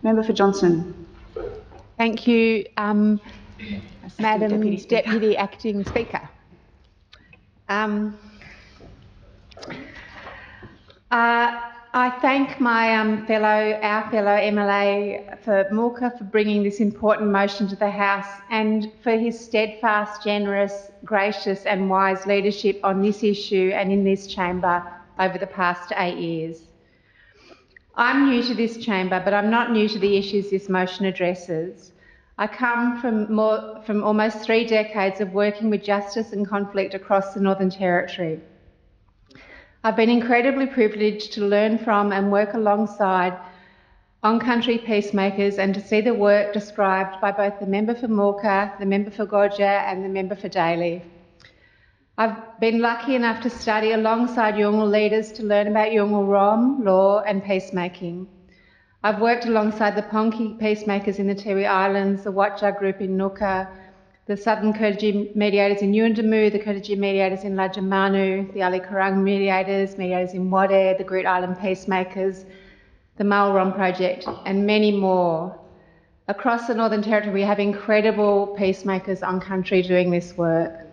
Member for Johnston. Thank you, Madam Deputy Acting Speaker. I thank my our fellow MLA for Moorca for bringing this important motion to the House and for his steadfast, generous, gracious and wise leadership on this issue and in this chamber over the past 8 years. I'm new to this chamber, but I'm not new to the issues this motion addresses. I come from almost 3 decades of working with justice and conflict across the Northern Territory. I've been incredibly privileged to learn from and work alongside on-country peacemakers and to see the work described by both the member for Moorca, the member for Gordja and the member for Daly. I've been lucky enough to study alongside Yolngu leaders to learn about Yolngu Rom, law and peacemaking. I've worked alongside the Ponki peacemakers in the Tiwi Islands, the Watja group in Nooka, the Southern Kurdiji mediators in Yuendamu, the Kurdiji mediators in Lajamanu, the Ali Kurang mediators in Wade, the Groote Island peacemakers, the Malrom project and many more. Across the Northern Territory we have incredible peacemakers on country doing this work.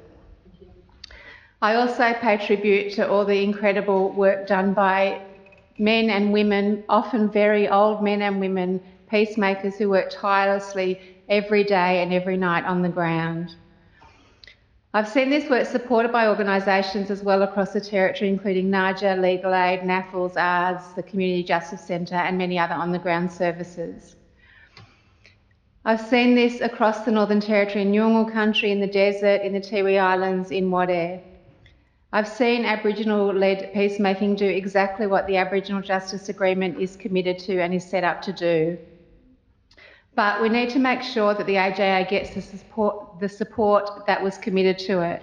I also pay tribute to all the incredible work done by men and women, often very old men and women, peacemakers who work tirelessly every day and every night on the ground. I've seen this work supported by organisations as well across the Territory, including NAJA, Legal Aid, NAFLS, ARS, the Community Justice Centre and many other on-the-ground services. I've seen this across the Northern Territory in Yolngu country, in the desert, in the Tiwi Islands, in Wade. I've seen Aboriginal-led peacemaking do exactly what the Aboriginal Justice Agreement is committed to and is set up to do. But we need to make sure that the AJA gets the support that was committed to it.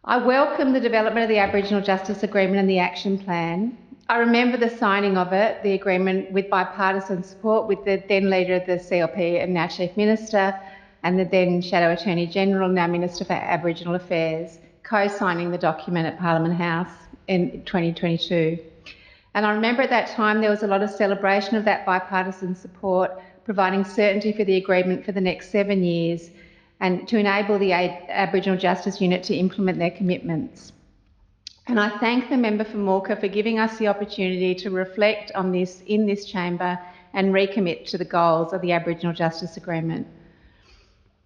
I welcome the development of the Aboriginal Justice Agreement and the Action Plan. I remember the signing of it, the agreement with bipartisan support with the then leader of the CLP and now Chief Minister and the then Shadow Attorney General, now Minister for Aboriginal Affairs, co-signing the document at Parliament House in 2022. And I remember at that time there was a lot of celebration of that bipartisan support, providing certainty for the agreement for the next 7 years and to enable the Aboriginal Justice Unit to implement their commitments. And I thank the member for Moorca for giving us the opportunity to reflect on this in this chamber and recommit to the goals of the Aboriginal Justice Agreement.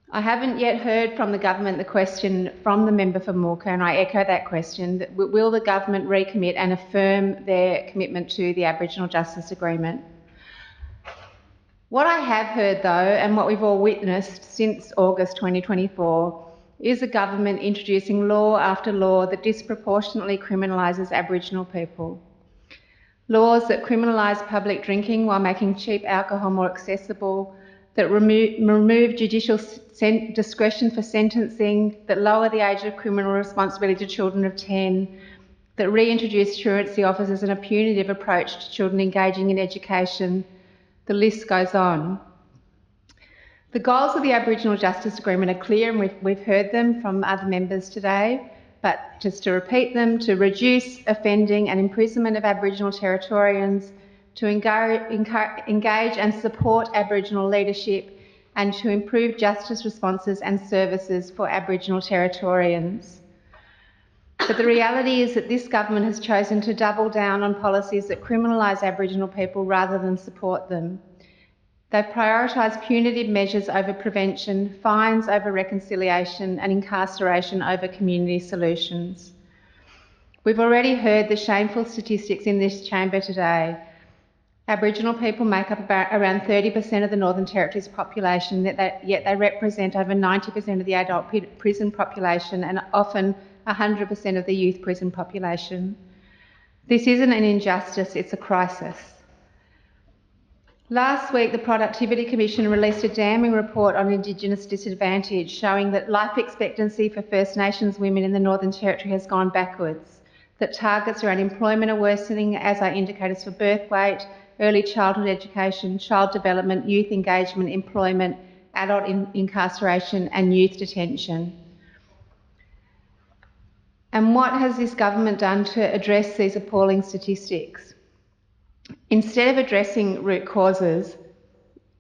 I haven't yet heard from the government the question from the member for Moorca, and I echo that question, that will the government recommit and affirm their commitment to the Aboriginal Justice Agreement? What I have heard though, and what we've all witnessed since August 2024, is a government introducing law after law that disproportionately criminalises Aboriginal people. Laws that criminalise public drinking while making cheap alcohol more accessible, that remove judicial discretion for sentencing, that lower the age of criminal responsibility to children of 10, that reintroduce truancy offers as a punitive approach to children engaging in education. The list goes on. The goals of the Aboriginal Justice Agreement are clear and we've heard them from other members today, but just to repeat them, to reduce offending and imprisonment of Aboriginal Territorians, to engage and support Aboriginal leadership and to improve justice responses and services for Aboriginal Territorians. But the reality is that this government has chosen to double down on policies that criminalise Aboriginal people rather than support them. They've prioritised punitive measures over prevention, fines over reconciliation and incarceration over community solutions. We've already heard the shameful statistics in this chamber today. Aboriginal people make up around 30% of the Northern Territory's population, yet they represent over 90% of the adult prison population and often 100% of the youth prison population. This isn't an injustice, it's a crisis. Last week, the Productivity Commission released a damning report on Indigenous disadvantage, showing that life expectancy for First Nations women in the Northern Territory has gone backwards, that targets around employment are worsening, as are indicators for birth weight, early childhood education, child development, youth engagement, employment, adult incarceration and youth detention. And what has this government done to address these appalling statistics? Instead of addressing root causes,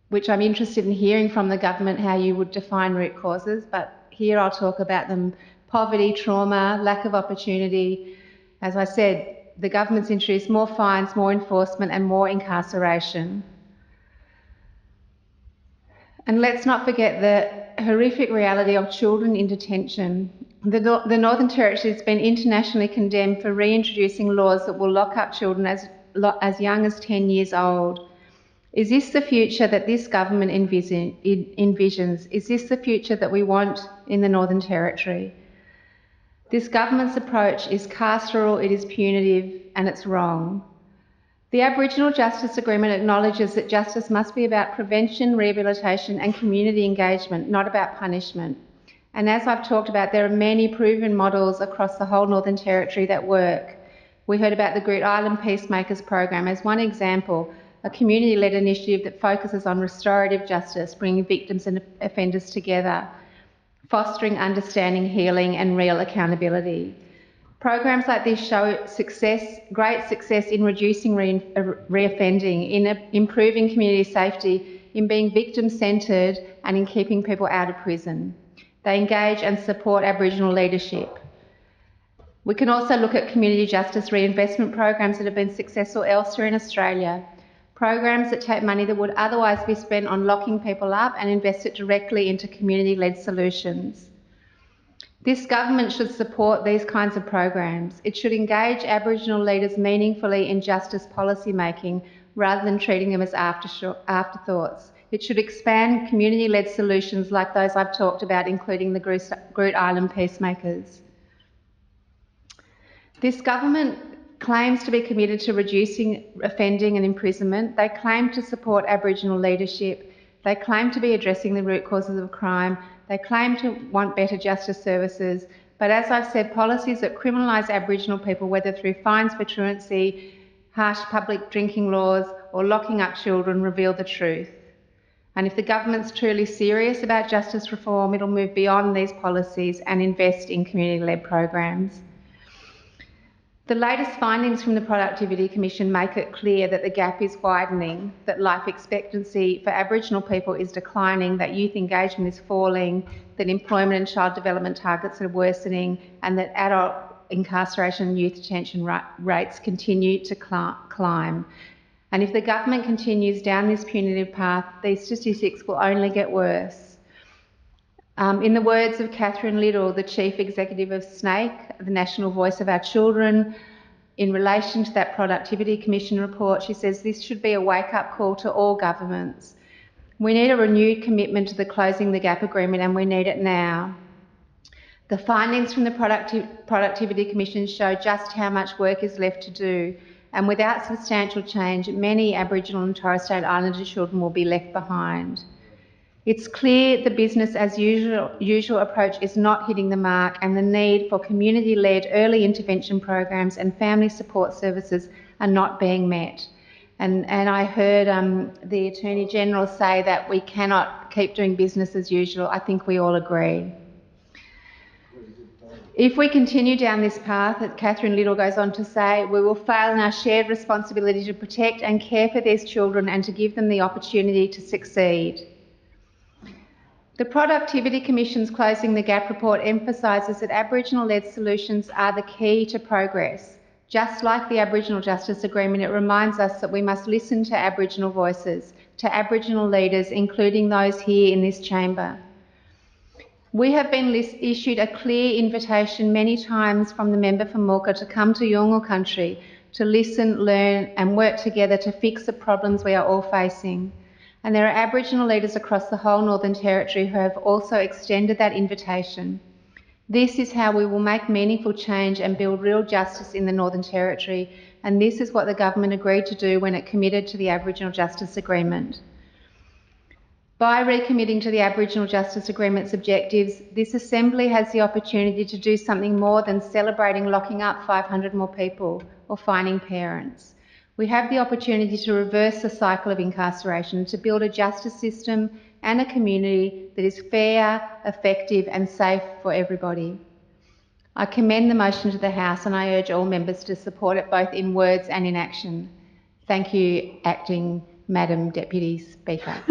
which I'm interested in hearing from the government how you would define root causes, but here I'll talk about them: poverty, trauma, lack of opportunity. As I said, the government's introduced more fines, more enforcement and more incarceration. And let's not forget the horrific reality of children in detention. The Northern Territory has been internationally condemned for reintroducing laws that will lock up children as young as 10 years old. Is this the future that this government envisions? Is this the future that we want in the Northern Territory? This government's approach is carceral, it is punitive, and it's wrong. The Aboriginal Justice Agreement acknowledges that justice must be about prevention, rehabilitation and community engagement, not about punishment. And as I've talked about, there are many proven models across the whole Northern Territory that work. We heard about the Groote Eylandt Peacemakers Program as one example, a community-led initiative that focuses on restorative justice, bringing victims and offenders together, fostering understanding, healing and real accountability. Programs like this show great success in reducing reoffending, in improving community safety, in being victim-centred and in keeping people out of prison. They engage and support Aboriginal leadership. We can also look at community justice reinvestment programs that have been successful elsewhere in Australia. Programs that take money that would otherwise be spent on locking people up and invest it directly into community-led solutions. This government should support these kinds of programs. It should engage Aboriginal leaders meaningfully in justice policy making rather than treating them as afterthoughts. It should expand community-led solutions like those I've talked about, including the Groote Eylandt Peacemakers. This government claims to be committed to reducing offending and imprisonment. They claim to support Aboriginal leadership. They claim to be addressing the root causes of crime. They claim to want better justice services. But as I've said, policies that criminalise Aboriginal people, whether through fines for truancy, harsh public drinking laws or locking up children, reveal the truth. And if the government's truly serious about justice reform, it'll move beyond these policies and invest in community-led programs. The latest findings from the Productivity Commission make it clear that the gap is widening, that life expectancy for Aboriginal people is declining, that youth engagement is falling, that employment and child development targets are worsening, and that adult incarceration and youth detention rates continue to climb. And if the government continues down this punitive path, these statistics will only get worse. In the words of Catherine Little, the Chief Executive of SNAKE, the National Voice of Our Children, in relation to that Productivity Commission report, she says this should be a wake-up call to all governments. We need a renewed commitment to the Closing the Gap agreement, and we need it now. The findings from the Productivity Commission show just how much work is left to do, and without substantial change, many Aboriginal and Torres Strait Islander children will be left behind. It's clear the business as usual approach is not hitting the mark, and the need for community-led early intervention programs and family support services are not being met. And I heard the Attorney General say that we cannot keep doing business as usual. I think we all agree. If we continue down this path, as Catherine Little goes on to say, we will fail in our shared responsibility to protect and care for these children and to give them the opportunity to succeed. The Productivity Commission's Closing the Gap report emphasises that Aboriginal-led solutions are the key to progress. Just like the Aboriginal Justice Agreement, it reminds us that we must listen to Aboriginal voices, to Aboriginal leaders, including those here in this chamber. We have been issued a clear invitation many times from the member for Mooka to come to Yolngu country, to listen, learn and work together to fix the problems we are all facing. And there are Aboriginal leaders across the whole Northern Territory who have also extended that invitation. This is how we will make meaningful change and build real justice in the Northern Territory, and this is what the government agreed to do when it committed to the Aboriginal Justice Agreement. By recommitting to the Aboriginal Justice Agreement's objectives, this Assembly has the opportunity to do something more than celebrating locking up 500 more people or fining parents. We have the opportunity to reverse the cycle of incarceration, to build a justice system and a community that is fair, effective and safe for everybody. I commend the motion to the House and I urge all members to support it both in words and in action. Thank you, Acting Madam Deputy Speaker.